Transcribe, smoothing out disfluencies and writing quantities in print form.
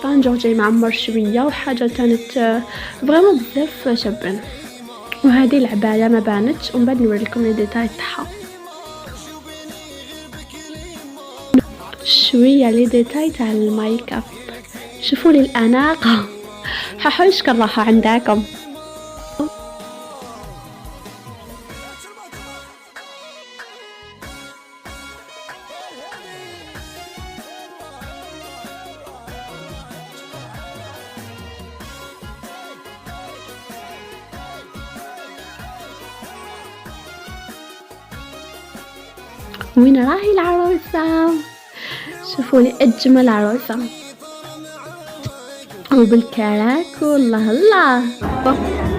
السبانجر جاي معمر شوية وحاجة كانت فريمون بزاف شابين. وهذه العباية ما بانتش ومن بعد نوريكم لي ديتاي تاعها شوية. لي ديتاي تاع الميك اب شوفوا لي الأناقة ححوش كالراحة عندكم. وين راهي العروسة؟ شوفوا لي أجمل عروسة وبالكراك والله الله.